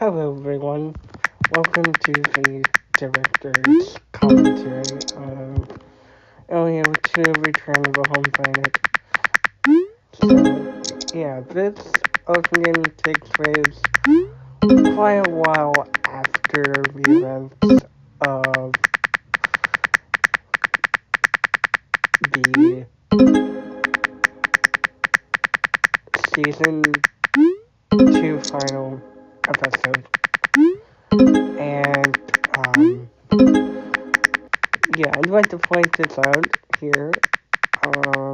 Hello, everyone. Welcome to the director's commentary of Elio to Return of the Home Planet. This opening takes place quite a while after the events of the season 2 final episode. And, I'd like to point this out here. Um,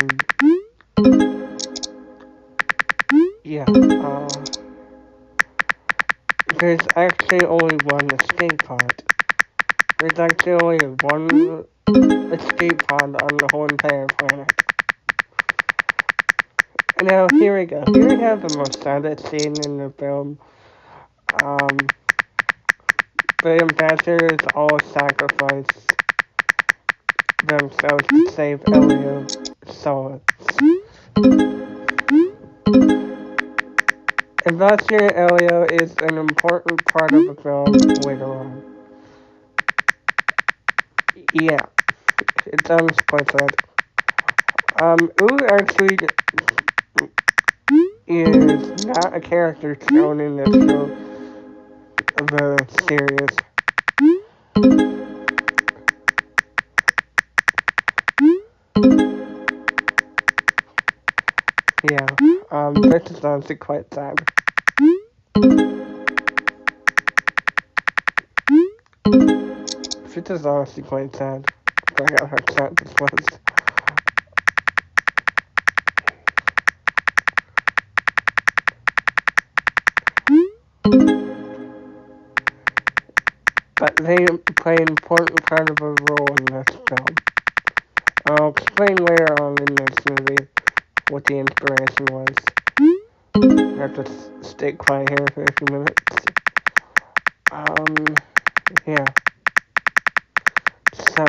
yeah, there's actually only one escape pod. There's actually only one escape pod on the whole entire planet. And now, here we go. Here we have the most saddest scene in the film. Um, the ambassadors all sacrifice themselves to save Elio's soul. Ambassador Elio is an important part of the film later on. Yeah, it sounds quite sad. Who actually is not a character shown in this show, the series. Yeah, this is honestly quite sad. This is honestly quite sad. I forgot how sad this was. But they play an important part of a role in this film. I'll explain later on in this movie what the inspiration was. I have to stay quiet here for a few minutes. Yeah. So,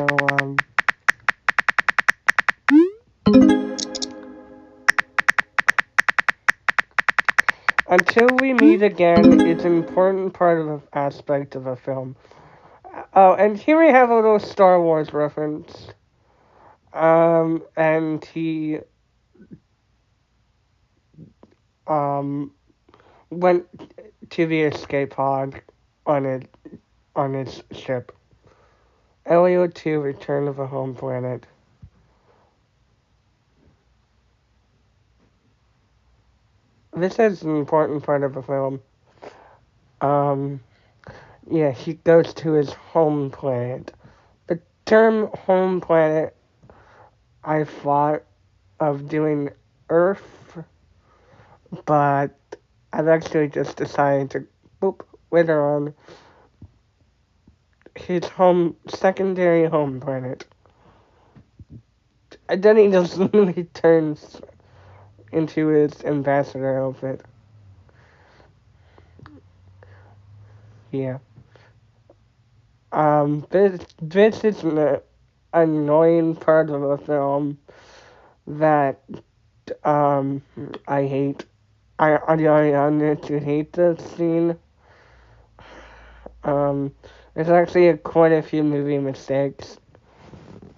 until we meet again, it's an important part of the aspect of a film. Oh, and here we have a little Star Wars reference. And he, went to the escape pod on his ship. Elio 2, Return of the Home Planet. This is an important part of the film. He goes to his home planet. The term home planet, I thought of doing Earth, but I've actually just decided to later on his secondary home planet. And then he just literally turns into his ambassador outfit. Yeah. This is an annoying part of the film that, I hate. I honestly hate this scene. There's actually quite a few movie mistakes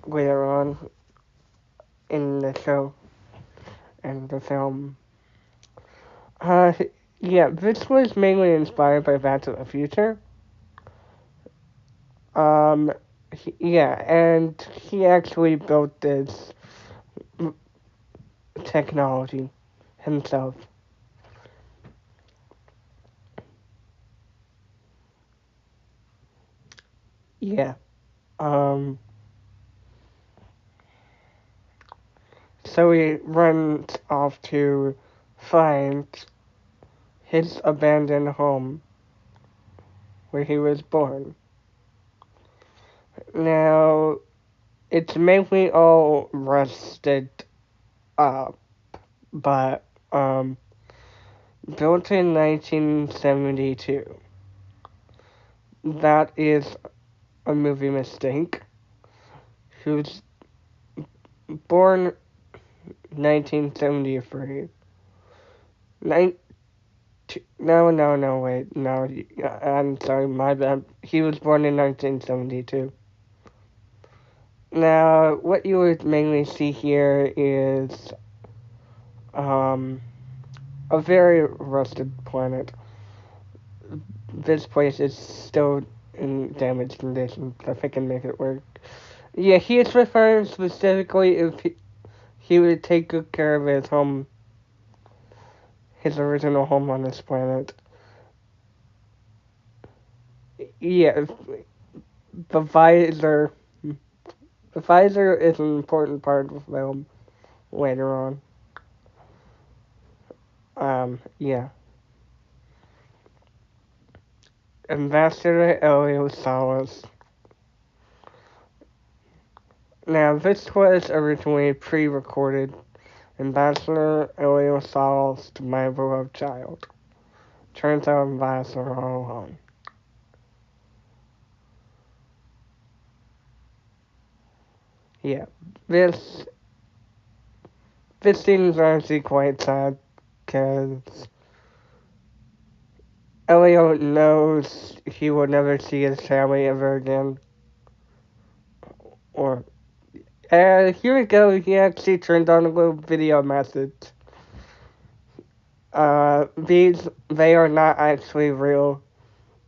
later on in the show and the film. This was mainly inspired by Back to the Future. And he actually built this technology himself. Yeah. So he runs off to find his abandoned home where he was born. Now, it's mainly all rusted up, but, built in 1972. That is a movie mistake. He was born 1973. No, wait, no. I'm sorry, my bad. He was born in 1972. Now, what you would mainly see here is um, a very rusted planet. This place is still in damaged condition. If I can make it work. Yeah, he is referring specifically if he would take good care of his home, his original home on this planet. Yeah, the visor. The visor is an important part of the film later on. Yeah. Ambassador Elio Salas. Now, this was originally pre-recorded. Ambassador Elio Salas to my beloved child. Turns out Ambassador all along. Yeah, this this scene is actually quite sad because Elio knows he will never see his family ever again. Or here we go. He actually turned on a little video message. They are not actually real.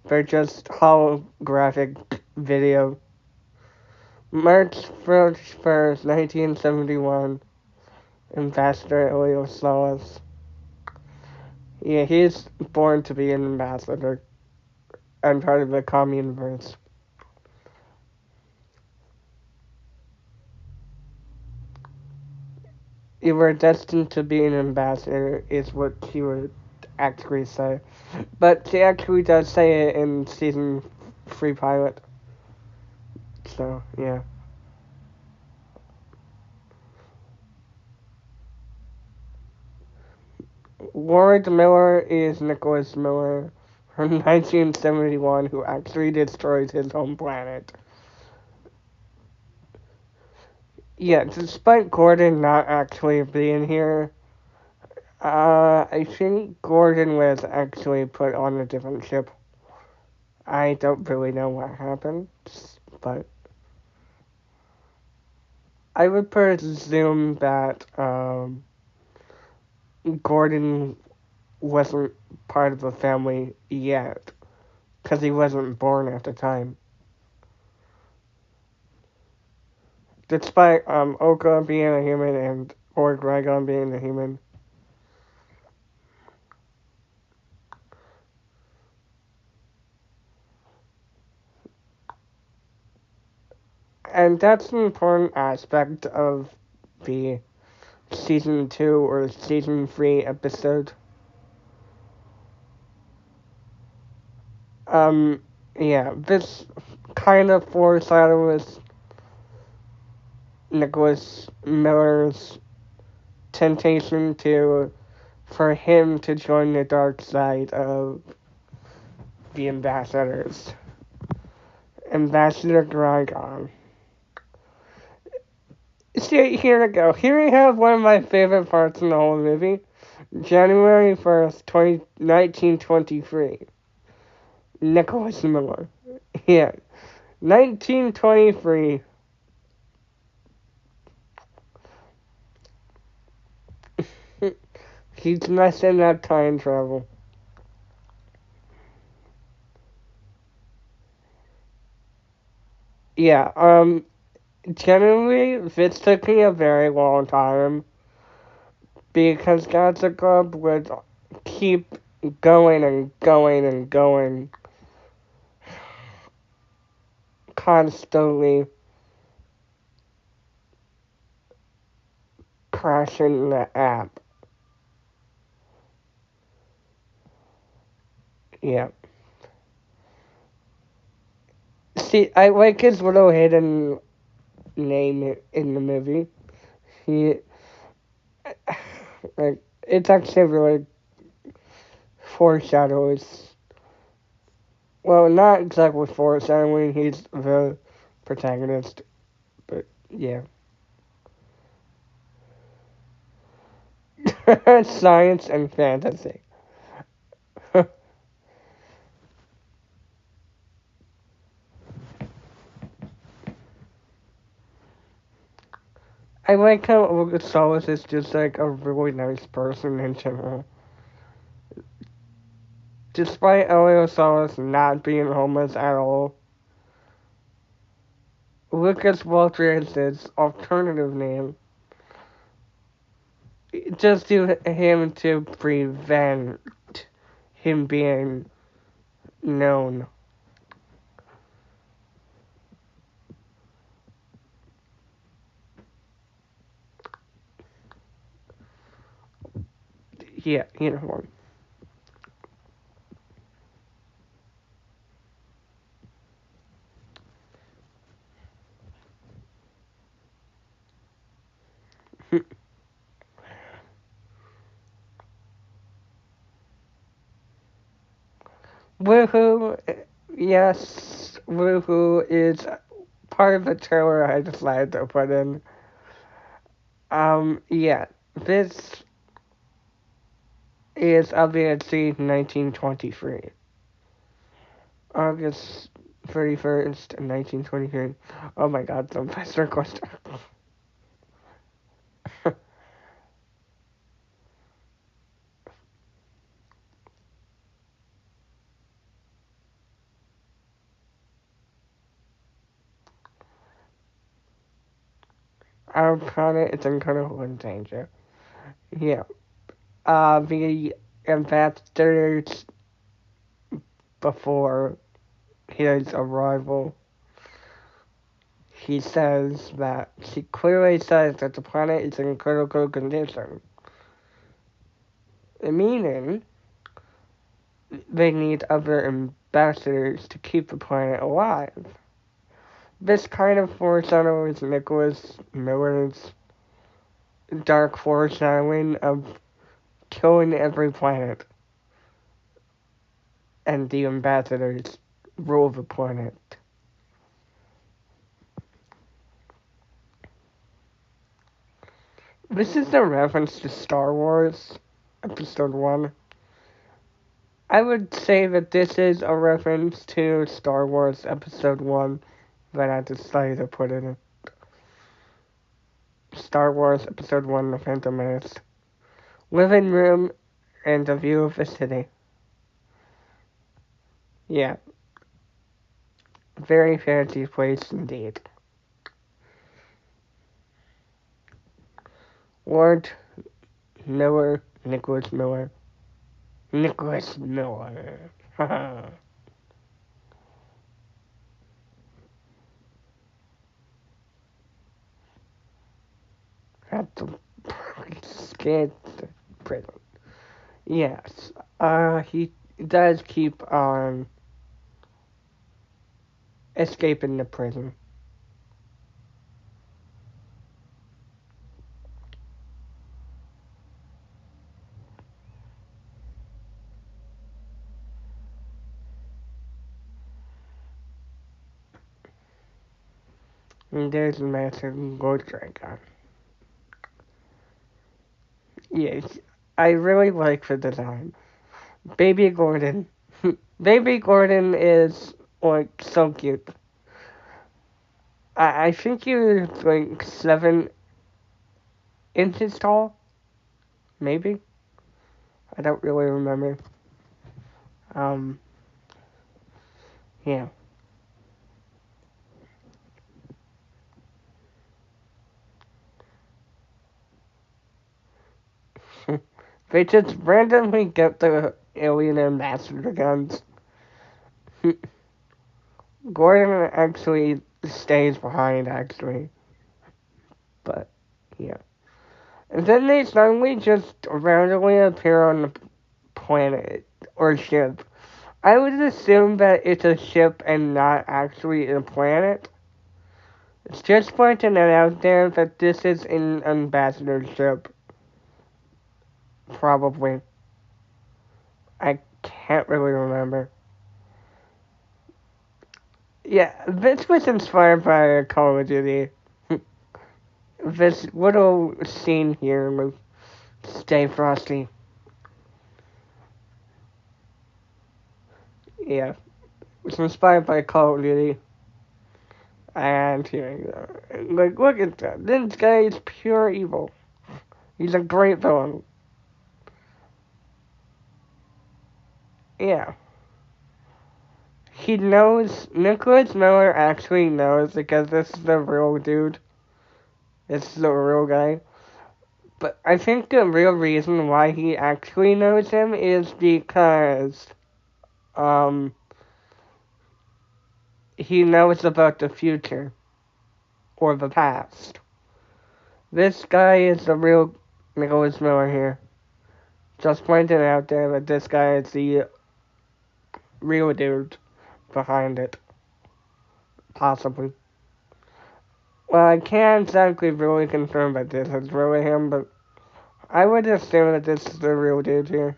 They're just holographic video. March 1st, 1971. Ambassador Elio Salas. Yeah, he's born to be an ambassador and part of the communiverse. You were destined to be an ambassador, is what she would actually say. But she actually does say it in season 3 pilot. So, yeah. Lord Miller is Nicholas Miller from 1971, who actually destroyed his home planet. Yeah, despite Gordon not actually being here, I think Gordon was actually put on a different ship. I don't really know what happened, but I would presume that Gordon wasn't part of the family yet, because he wasn't born at the time. Despite Oka being a human and or Dragon being a human. And that's an important aspect of the season 2 or season 3 episode. Um, yeah, this kind of foreshadows Nicholas Miller's temptation for him to join the dark side of the ambassadors. Ambassador Dragon. See, here we go. Here we have one of my favorite parts in the whole movie. January 1st, 1923. Nicholas Miller. Yeah. 1923. He's messing up time travel. Yeah, generally, this took me a very long time because Gacha Club would keep going and going and going constantly crashing the app. Yeah. See, I like his little hidden name in the movie. He, like, it's actually really foreshadows. Well, not exactly foreshadowing, he's the protagonist, but yeah. Science and fantasy. I like how Lucasaurus is just like a really nice person in general. Despite Eliosaurus not being homeless at all, Lucas Walter is his alternative name just to him to prevent him being known. Yeah, you know one. Woohoo! Yes, Woohoo is part of the trailer I decided to put in. Yeah, this is obviously 1923. August 31st, 1923. Oh my god, Sylvester Costa. Our planet is in critical danger. Yeah. The ambassadors before his arrival, he clearly says that the planet is in critical condition. Meaning, they need other ambassadors to keep the planet alive. This kind of foreshadows Nicholas Miller's dark foreshadowing of killing every planet and the ambassadors rule the planet. This is a reference to Star Wars Episode 1. I would say that this is a reference to Star Wars Episode 1 that I decided to put in Star Wars Episode 1 The Phantom Menace. Living room and a view of the city. Yeah, very fancy place indeed. Lord Miller, Nicholas Miller. Nicholas Miller. At the scared prison. Yes. He does keep on escaping the prison. And there's a massive gold dragon. Yes. I really like the design. Baby Gordon. Baby Gordon is like so cute. I think he was like 7 inches tall, maybe. I don't really remember. Um, yeah. They just randomly get the alien ambassador guns. Gordon actually stays behind, actually. But, yeah. And then they suddenly just randomly appear on the planet or ship. I would assume that it's a ship and not actually a planet. It's just pointing it out there that this is an ambassador ship. Probably. I can't really remember. Yeah, this was inspired by Call of Duty. This little scene here with Stay Frosty. Yeah, it was inspired by Call of Duty. And here you go. Like, look at that. This guy is pure evil. He's a great villain. Yeah. He knows, Nicholas Miller actually knows because this is the real dude. This is the real guy. But I think the real reason why he actually knows him is because, um, he knows about the future or the past. This guy is the real Nicholas Miller here. Just pointing out there that this guy is the real dude behind it. Possibly. Well, I can't exactly really confirm that this is really him, but I would assume that this is the real dude here.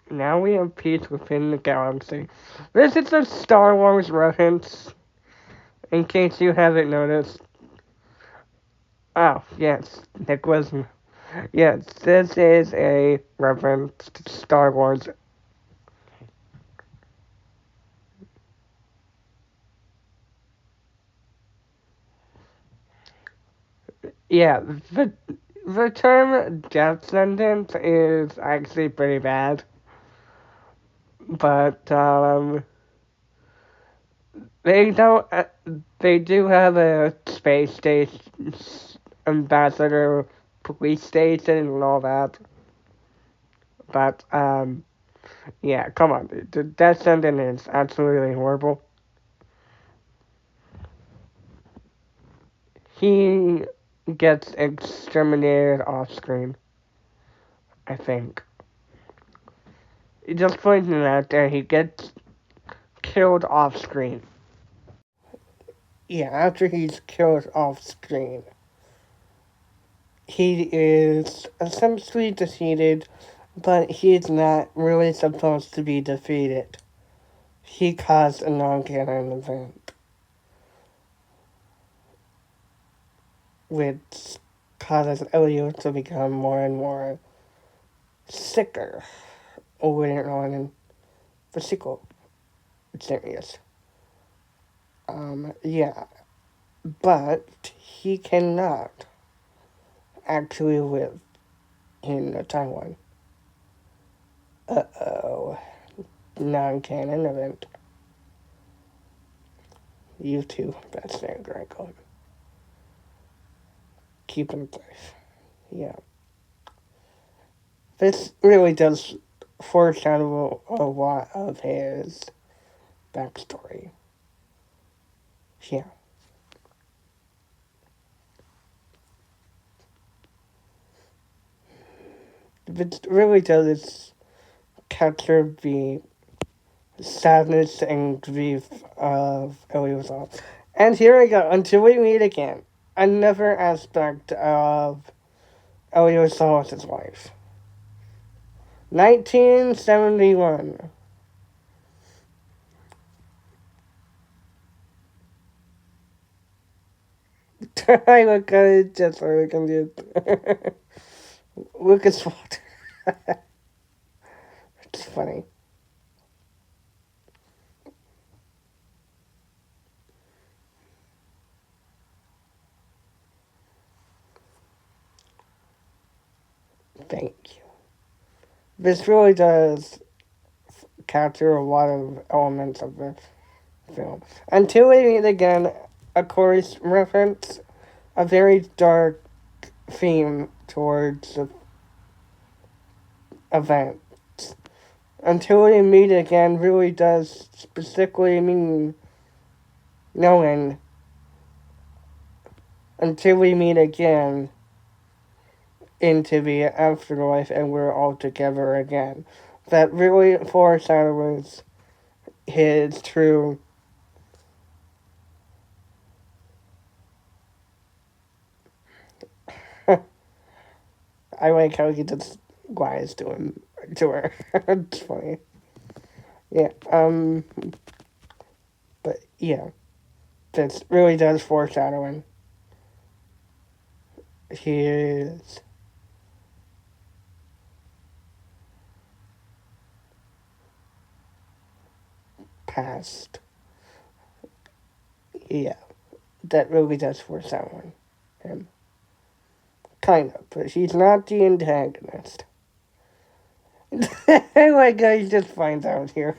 Now we have peace within the galaxy. This is a Star Wars reference, in case you haven't noticed. Oh, yes, Nicholas. Yes, this is a reference to Star Wars. Yeah, the term death sentence is actually pretty bad, but they don't. They do have a space station, ambassador, police station, and all that. But yeah, come on, the death sentence is absolutely horrible. He gets exterminated off screen, I think. Just pointing it out there, he gets killed off screen. Yeah, after he's killed off screen, he is essentially defeated, but he's not really supposed to be defeated. He caused a non-canon event, which causes Elio to become more and more sicker later on in the sequel series. Yeah, but he cannot actually live in the timeline. Uh-oh. Non-canon event. You too, that's their great code. Keep him safe. Yeah. This really does foreshadow a lot of his backstory. Yeah. It really does capture the sadness and grief of Elio's loss. And here we go, until we meet again. Another aspect of Elio Salas' life. 1971. I look at it just so we can do Lucas Walter. It's funny. Thank you. This really does capture a lot of elements of the film. Until we meet again, a chorus reference, a very dark theme towards the event. Until we meet again really does specifically mean knowing until we meet again into the afterlife and we're all together again. That really foreshadows his true I like how he just lies to him to her. It's funny. Yeah, but yeah. This really does foreshadowing. He is cast. Yeah, that really does force that one. Him. Kind of, but she's not the antagonist. Like, I just find out here.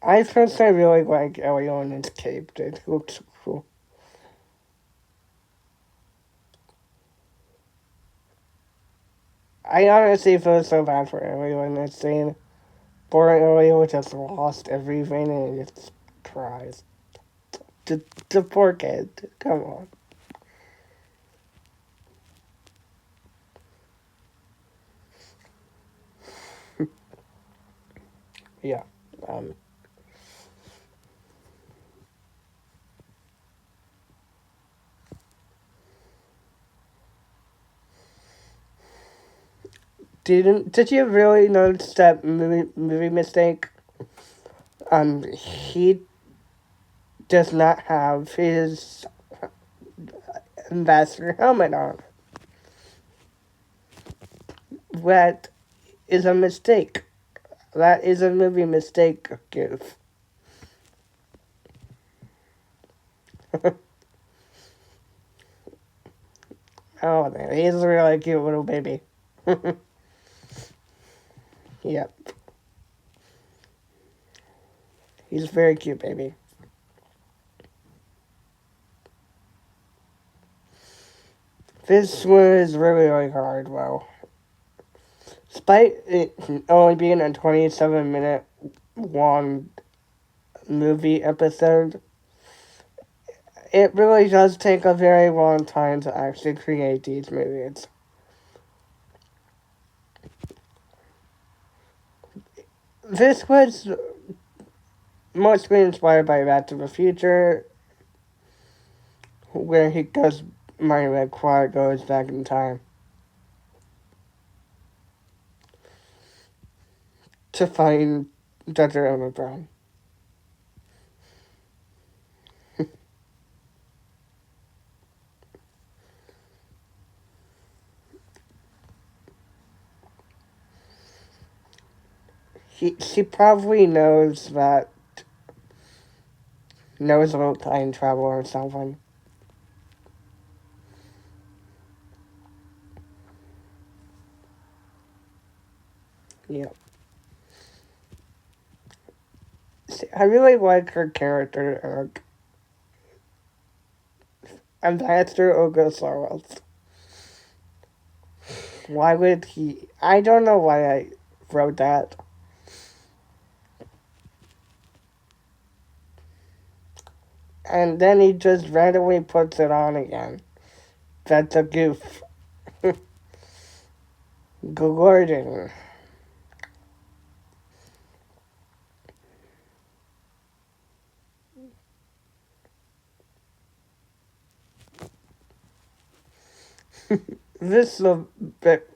I personally really like Elio in his cape. It looks cool. I honestly feel so bad for Elio in this scene. Poor Elio just lost everything and he just cries. The poor kid. Come on. Yeah. Um, did you really notice that movie mistake? He does not have his ambassador helmet on. That is a mistake. That is a movie mistake, Goof. Oh man, he's a really cute little baby. Yep, he's a very cute baby. This was really hard, well. Despite it only being a 27-minute long movie episode, it really does take a very long time to actually create these movies. This was mostly inspired by Back to the Future, where he goes, Marty McFly goes back in time to find Dr. Emmett Brown. She probably knows about time travel or something. Yeah. I really like her character arc. Ambassador Ogosaurus. Why would he? I don't know why I wrote that. And then he just randomly puts it on again. That's a goof. Gordon. This is a bit.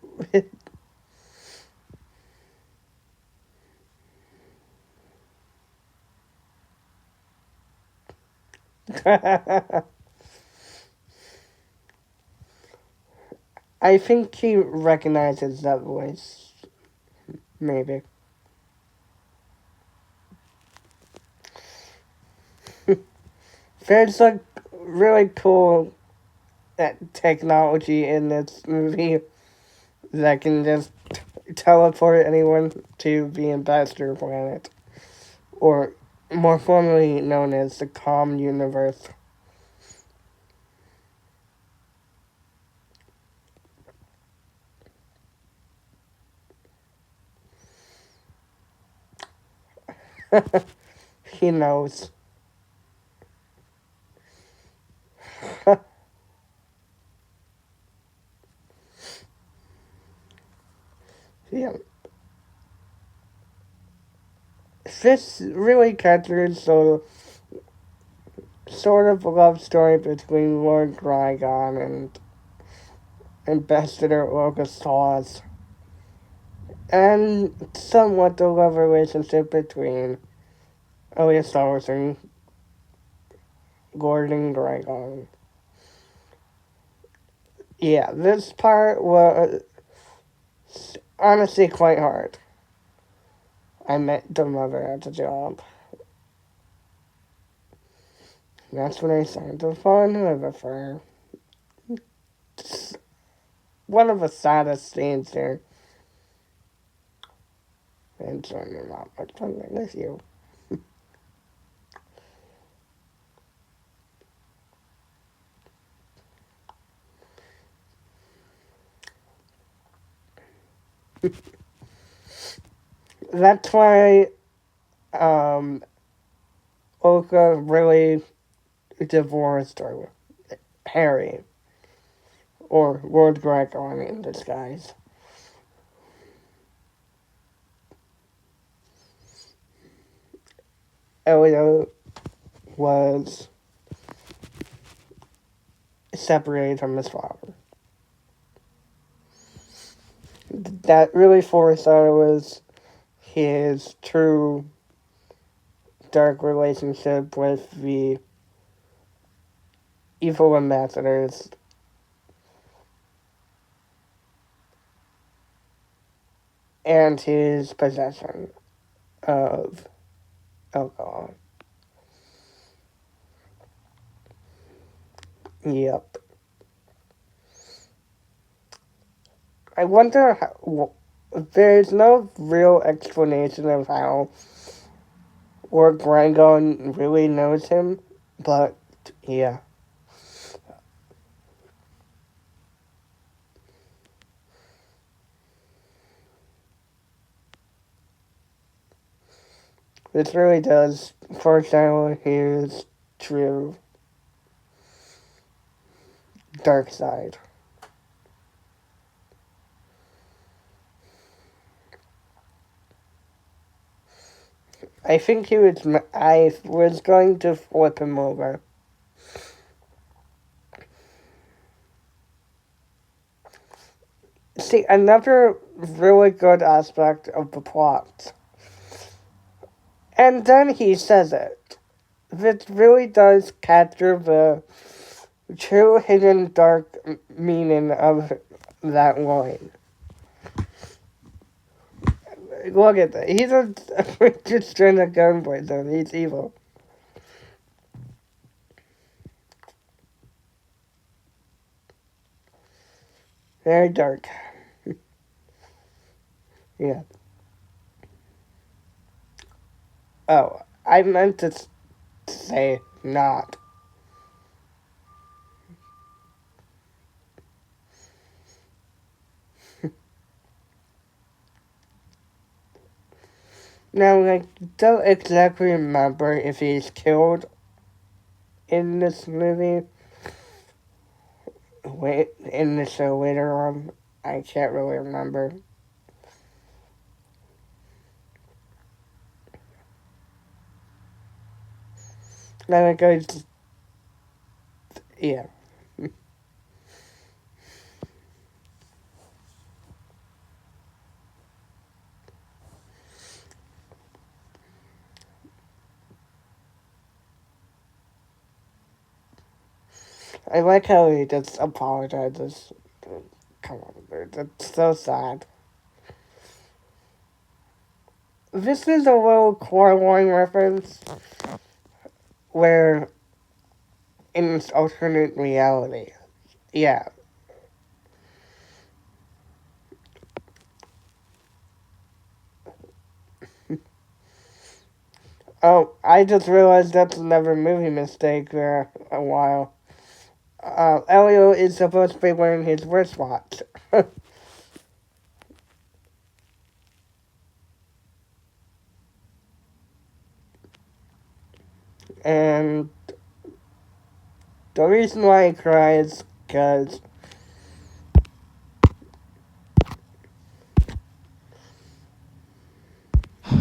I think he recognizes that voice. Maybe. There's like really cool technology in this movie that can just teleport anyone to the Ambassador Planet, or more formally known as the Calm Universe. He knows. Yeah. This really captures the sort of love story between Lord Drygon and Ambassador Orgosaurus, and somewhat the love relationship between Eliosaurus and Gordon Drygon. Yeah, this part was honestly quite hard. I met the mother at the job. That's when I signed the phone over for her. It's one of the saddest scenes here. And join your mom or something with you. That's why Oka really divorced or Harry or Lord Greco, I mean, in disguise. Elio was separated from his father. That really foreshadowed his true dark relationship with the evil ambassadors and his possession of alcohol. Yep. I wonder how. There's no real explanation of how Lord Rangon really knows him, but yeah. This really does foreshadow his true dark side. I think he was. I was going to flip him over. See, another really good aspect of the plot. And then he says it. This really does capture the true hidden dark meaning of that line. Look at that. He's just trying to gunplay zone. He's evil. Very dark. Yeah. Oh, I meant to say not. Now, I don't exactly remember if he's killed in this movie. Wait, in the show later on. I can't really remember. Then it goes, yeah. I like how he just apologizes. Come on, dude. That's so sad. This is a little Coraline reference where in this alternate reality. Yeah. Oh, I just realized that's another movie mistake there a while. Elio is supposed to be wearing his wristwatch. And the reason why he cries because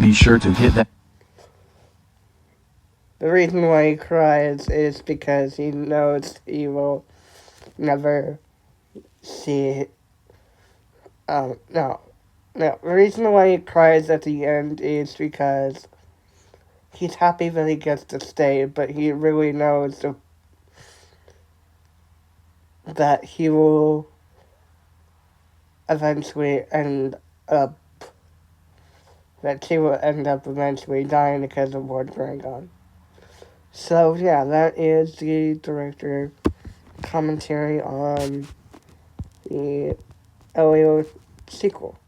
Be sure to hit that. the reason why he cries is because he knows he will never see. No. No. The reason why he cries at the end is because he's happy that he gets to stay, but he really knows that he will eventually end up that she will end up eventually dying because of Lord Dragon. So yeah, that is the director commentary on the Elio sequel.